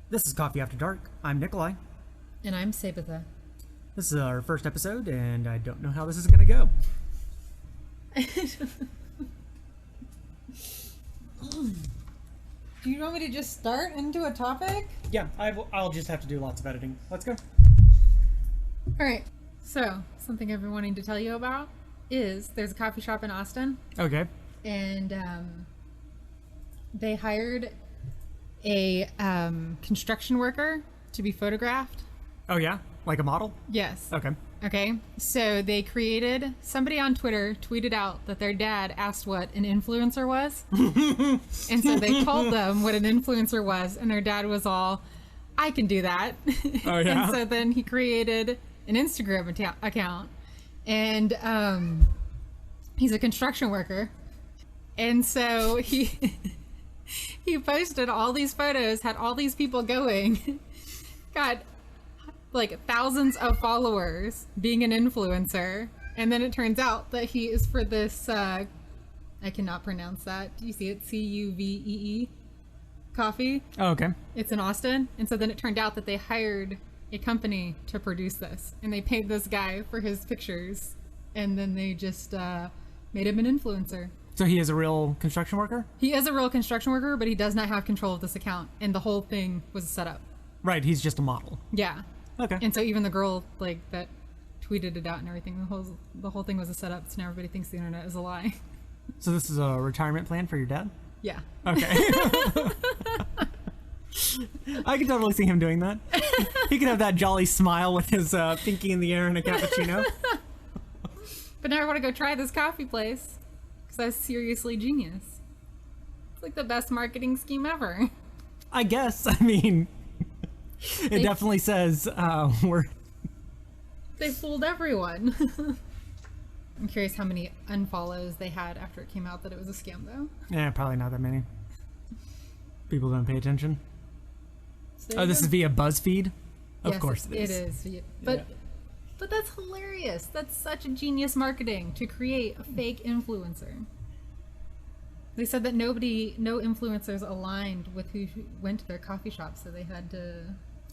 This is Coffee After Dark. I'm Nikolai. And I'm Sabitha. This is our first episode, and I don't know how this is going to go. Do you want me to just start into a topic? Yeah, I'll just have to do lots of editing. Let's go. Alright, so something I've been wanting to tell you about is there's a coffee shop in Austin, Okay. and they hired a construction worker to be photographed. Oh, yeah? Like a model? Yes. Okay. Okay, so they created, somebody on Twitter tweeted out that their dad asked what an influencer was. And so they told them what an influencer was, and their dad was all, I can do that. Oh, yeah? And so then he created an Instagram account, and he's a construction worker. And so he posted all these photos, had all these people going, got like thousands of followers, being an influencer, and then it turns out that he is for this I cannot pronounce that. Do you see it? Cuvee coffee. Oh, okay. It's in Austin. And so then it turned out that they hired a company to produce this, and they paid this guy for his pictures, and then they just made him an influencer. So he is a real construction worker? He is a real construction worker, but he does not have control of this account, and the whole thing was set up. Right, he's just a model. Yeah. Okay. And so even the girl like that tweeted it out and everything, the whole thing was a setup, so now everybody thinks the internet is a lie. So this is a retirement plan for your dad? Yeah. Okay. I can totally see him doing that. He could have that jolly smile with his pinky in the air and a cappuccino. But now I want to go try this coffee place because that's seriously genius. It's like the best marketing scheme ever. I guess. I mean, it definitely says They fooled everyone. I'm curious how many unfollows they had after it came out that it was a scam, though. Yeah, probably not that many. People don't pay attention. So Oh, this is via BuzzFeed? Of yes, course it is. It is. But that's hilarious. That's such a genius marketing to create a fake influencer. They said that no influencers aligned with who went to their coffee shop, so they had to...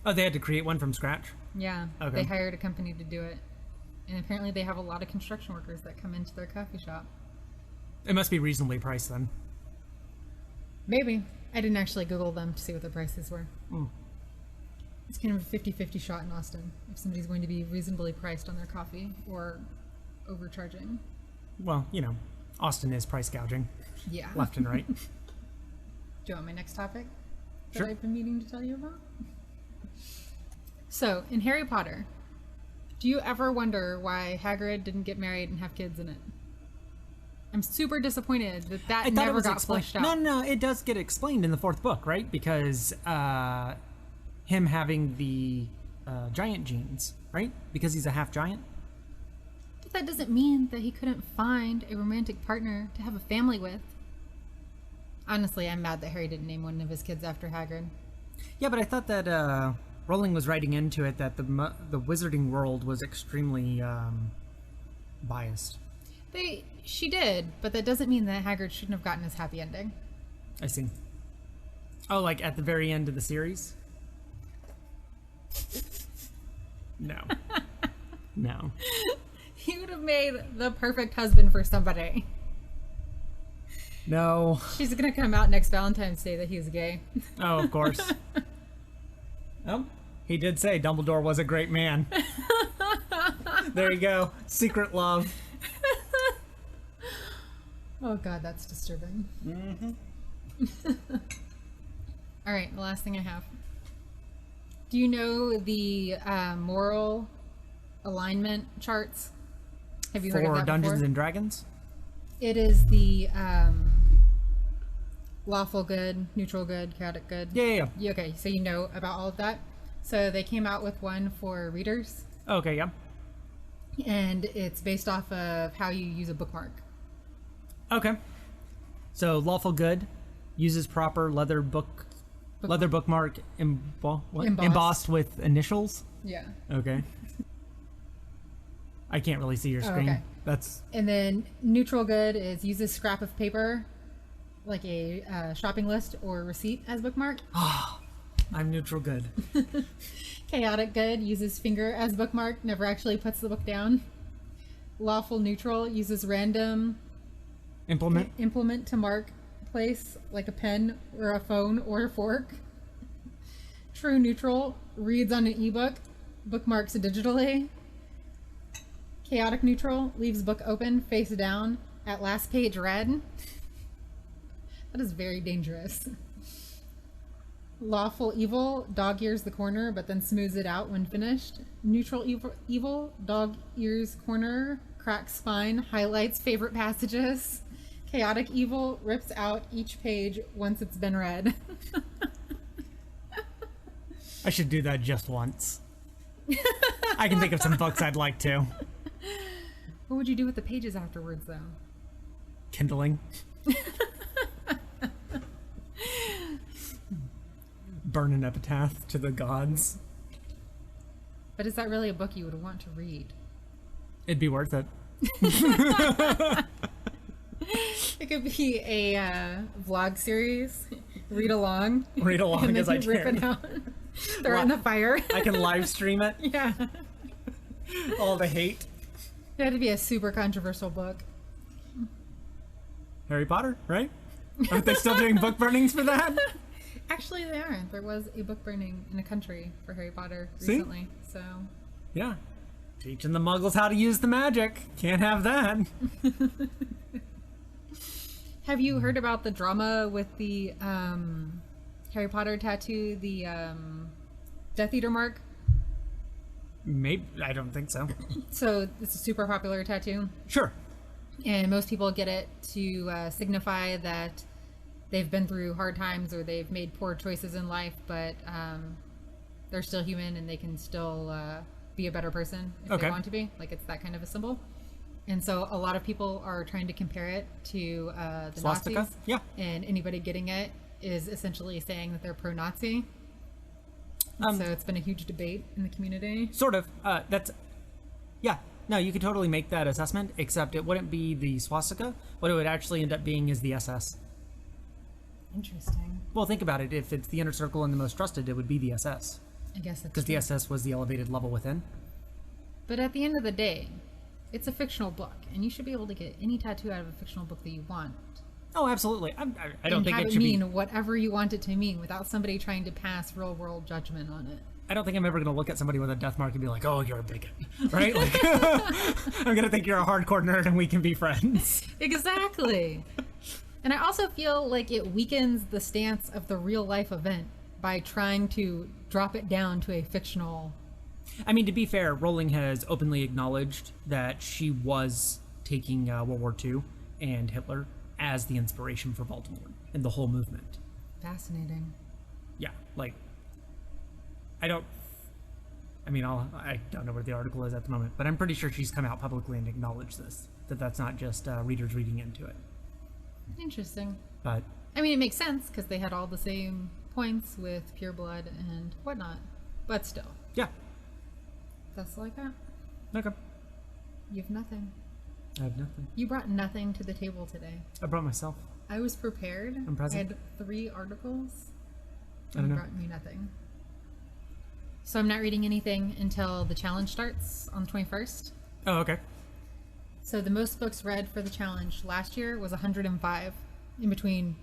Oh, they had to create one from scratch? Yeah, Okay. They hired a company to do it. And apparently they have a lot of construction workers that come into their coffee shop. It must be reasonably priced then. Maybe. I didn't actually Google them to see what their prices were. Mm. It's kind of a 50-50 shot in Austin if somebody's going to be reasonably priced on their coffee or overcharging. Well, you know, Austin is price gouging Yeah. left and right. Do you want my next topic that Sure. I've been meaning to tell you about? So, in Harry Potter, do you ever wonder why Hagrid didn't get married and have kids in it? I'm super disappointed that I thought it never was got explained. fleshed out. No, it does get explained in the fourth book, right? Because him having the giant genes, right? Because he's a half giant. But that doesn't mean that he couldn't find a romantic partner to have a family with. Honestly, I'm mad that Harry didn't name one of his kids after Hagrid. Yeah, but I thought that Rowling was writing into it that the wizarding world was extremely biased. She did, but that doesn't mean that Hagrid shouldn't have gotten his happy ending. I see. Oh, like at the very end of the series? No. No. He would have made the perfect husband for somebody. No. She's gonna come out next Valentine's Day that he's gay. Oh, of course. Oh, he did say Dumbledore was a great man. There you go. Secret love. Oh god, that's disturbing. Mm-hmm. All right, the last thing I have. Do you know the moral alignment charts? Have you heard of For that Dungeons before? and Dragons? It is the lawful good, neutral good, chaotic good. Yeah. Okay, so you know about all of that. So they came out with one for readers, Okay, yeah. and it's based off of how you use a bookmark. Okay. So lawful good uses proper leather bookmark embossed with initials. Yeah. Okay. I can't really see your screen. okay. That's And then neutral good is uses scrap of paper, like a shopping list or receipt as bookmark. I'm neutral good. Chaotic good uses finger as bookmark, never actually puts the book down. Lawful neutral uses random Implement. to mark place like a pen or a phone or a fork. True neutral reads on an ebook, bookmarks digitally. Chaotic neutral leaves book open face down at last page read. That is very dangerous. Lawful evil dog ears the corner but then smooths it out when finished. Neutral evil dog ears corner, cracks spine, highlights favorite passages. Chaotic evil rips out each page once it's been read. I should do that just once. I can think of some books I'd like to. What would you do with the pages afterwards, though? Kindling. Burn an epitaph to the gods. But is that really a book you would want to read? It'd be worth it. It could be a vlog series. Read along. Read along and then as I you rip can. it out. Throw it in the fire. I can live stream it. Yeah. All the hate. It had to be a super controversial book. Harry Potter, right? Aren't they still doing book burnings for that? Actually, they aren't. There was a book burning in a country for Harry Potter See? recently. So, Yeah. Teaching the muggles how to use the magic. Can't have that. have you heard about the drama with the Harry Potter tattoo, the Death Eater mark? Maybe. I don't think so. So, it's a super popular tattoo. Sure. And most people get it to signify that they've been through hard times or they've made poor choices in life, but they're still human and they can still be a better person if they want to be. Like, it's that kind of a symbol. And so a lot of people are trying to compare it to the Swastika? Nazis. Yeah. And anybody getting it is essentially saying that they're pro-Nazi. So it's been a huge debate in the community. Sort of. Yeah. No, you could totally make that assessment, except it wouldn't be the swastika. What it would actually end up being is the SS. Interesting. Well, think about it. If it's the inner circle and the most trusted, it would be the SS. I guess that's Because the true. SS was the elevated level within. But at the end of the day, it's a fictional book, and you should be able to get any tattoo out of a fictional book that you want. Oh, absolutely. I don't think have it should mean be... whatever you want it to mean without somebody trying to pass real world judgment on it. I don't think I'm ever going to look at somebody with a death mark and be like, oh, you're a bigot, right? Like, I'm going to think you're a hardcore nerd and we can be friends. Exactly. And I also feel like it weakens the stance of the real life event by trying to drop it down to a fictional... I mean, to be fair, Rowling has openly acknowledged that she was taking World War II and Hitler as the inspiration for Baltimore and the whole movement. Fascinating. Yeah, like, I don't know where the article is at the moment, but I'm pretty sure she's come out publicly and acknowledged this, that that's not just readers reading into it. Interesting. But I mean, it makes sense because they had all the same points with pure blood and whatnot. But still, yeah, that's like that. okay. You have nothing. I have nothing. You brought nothing to the table today. I brought myself. I was prepared. I'm present. I had 3 articles. I don't You know. brought me nothing. So I'm not reading anything until the challenge starts on the 21st. Oh, okay. So the most books read for the challenge last year was 105 in between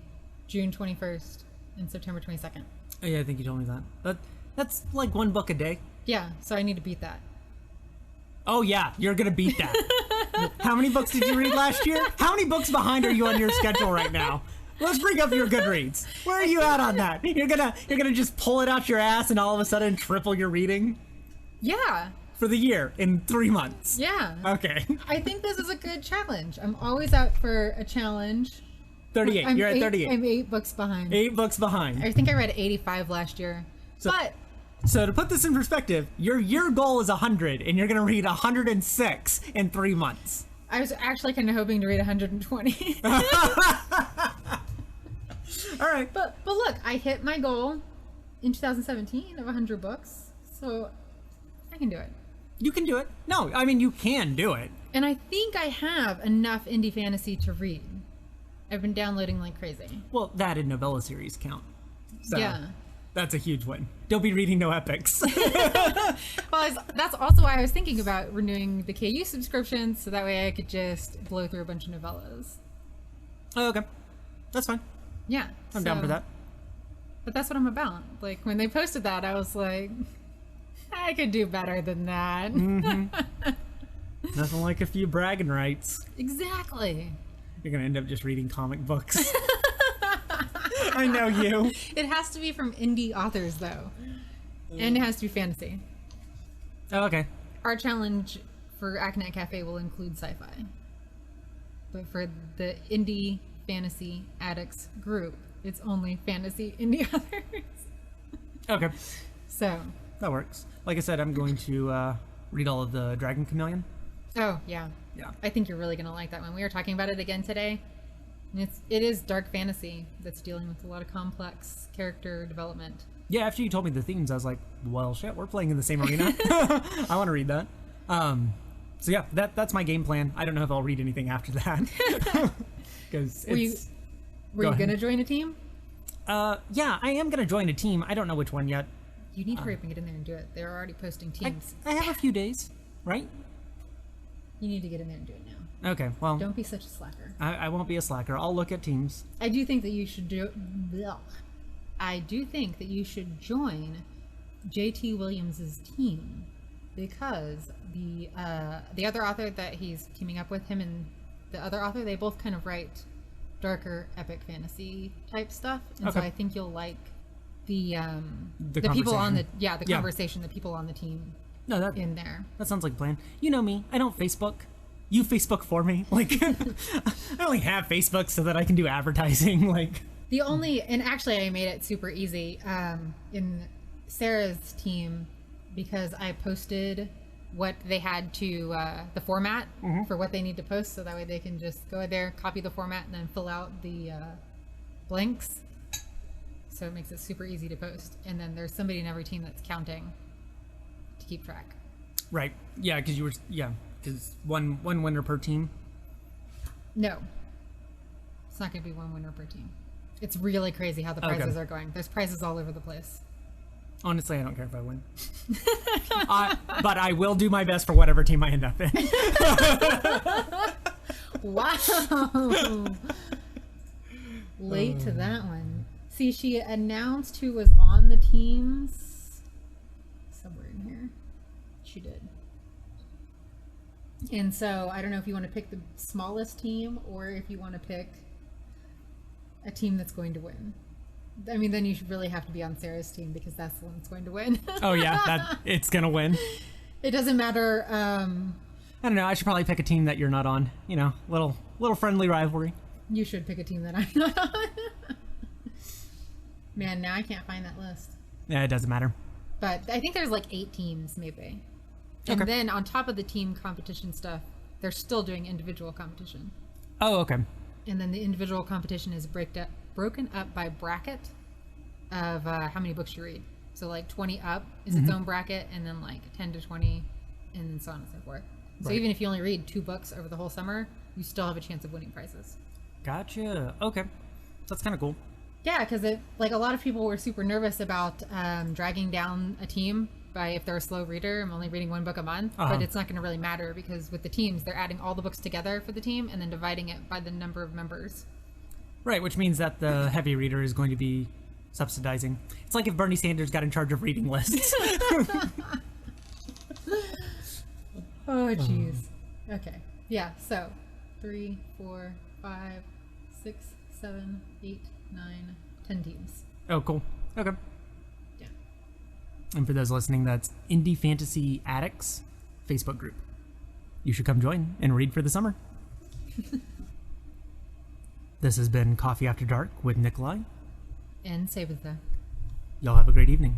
June 21st and September 22nd. Oh, yeah, I think you told me that. That's like 1 book a day. Yeah, so I need to beat that. Oh, yeah, you're going to beat that. How many books did you read last year? How many books behind are you on your schedule right now? Let's bring up your Goodreads. Where are you at on that? You're gonna just pull it out your ass and all of a sudden triple your reading Yeah, for the year in 3 months. yeah. Okay. I think this is a good challenge. I'm always out for a challenge. 38. You're at 38. I'm 8 books behind. 8 books behind. I think I read 85 last year. But So to put this in perspective, your goal is 100, and you're gonna read 106 in 3 months. I was actually kind of hoping to read 120. All right. But look, I hit my goal in 2017 of 100 books, so I can do it. You can do it. No, I mean, you can do it. And I think I have enough indie fantasy to read. I've been downloading like crazy. Well, that and novella series count. So, Yeah. That's a huge win. Don't be reading no epics. Well, that's also why I was thinking about renewing the KU subscription, so that way I could just blow through a bunch of novellas. Oh, okay. That's fine. Yeah. I'm down for that. But that's what I'm about. Like, when they posted that, I was like, I could do better than that. Nothing like a few bragging rights. Exactly. You're going to end up just reading comic books. I know you. It has to be from indie authors, though. And it has to be fantasy. Oh, okay. Our challenge for Acronet Cafe will include sci-fi. But for the indie fantasy addicts group, it's only fantasy indie authors. Okay. So. That works. Like I said, I'm going to read all of the Dragon Chameleon. Oh, yeah. Yeah. I think you're really going to like that one. We were talking about it again today. And it is dark fantasy that's dealing with a lot of complex character development. Yeah, after you told me the themes, I was like, well, shit, we're playing in the same arena. I want to read that. So yeah, that's my game plan. I don't know if I'll read anything after that. Because Were you going to join a team? Yeah, I am going to join a team. I don't know which one yet. You need to hurry up and get in there and do it. They're already posting teams. I have a few days, right? You need to get in there and do it now. Okay, well, Don't be such a slacker. I won't be a slacker. I'll look at teams. I do think that you should I do think that you should join J.T. Williams's team, because the other author that he's teaming up with, him and the other author, they both kind of write darker epic fantasy type stuff, and so I think you'll like the people on the conversation, the people on the team. No, that in there. That sounds like a plan. You know me. I don't Facebook. You Facebook for me. Like, I only have Facebook so that I can do advertising. Like, and actually I made it super easy in Sarah's team, because I posted what they had to the format for what they need to post, so that way they can just go there, copy the format, and then fill out the blanks. So it makes it super easy to post. And then there's somebody in every team that's counting to keep track. Right. Yeah, because because one winner per team. No, it's not going to be one winner per team. It's really crazy how the prizes are going. There's prizes all over the place. Honestly, I don't care if I win. But I will do my best for whatever team I end up in. Wow. Late to that one. See, she announced who was on the teams. Somewhere in here. She did. And so, I don't know if you want to pick the smallest team, or if you want to pick a team that's going to win. I mean, then you should really have to be on Sarah's team, because that's the one that's going to win. Oh yeah, it's gonna win. It doesn't matter. I don't know. I should probably pick a team that you're not on. You know, little friendly rivalry. You should pick a team that I'm not on. Man, now I can't find that list. Yeah, it doesn't matter. But I think there's like 8 teams, maybe. And then on top of the team competition stuff, they're still doing individual competition. Oh, okay. And then the individual competition is broken up by bracket of how many books you read. So like 20 up is its own bracket, and then like 10 to 20, and then so on and so forth. So even if you only read 2 books over the whole summer, you still have a chance of winning prizes. Gotcha. Okay. That's kind of cool. Yeah, because like a lot of people were super nervous about dragging down a team by, if they're a slow reader, I'm only reading 1 book a month, but it's not going to really matter, because with the teams, they're adding all the books together for the team and then dividing it by the number of members. Right, which means that the heavy reader is going to be subsidizing. It's like if Bernie Sanders got in charge of reading lists. Oh, jeez. Okay. Yeah, so 3, 4, 5, 6, 7, 8, 9, 10 teams. Oh, cool. Okay. Yeah. And for those listening, that's Indie Fantasy Addicts Facebook group. You should come join and read for the summer. This has been Coffee After Dark with Nikolai And Sabitha. Y'all have a great evening.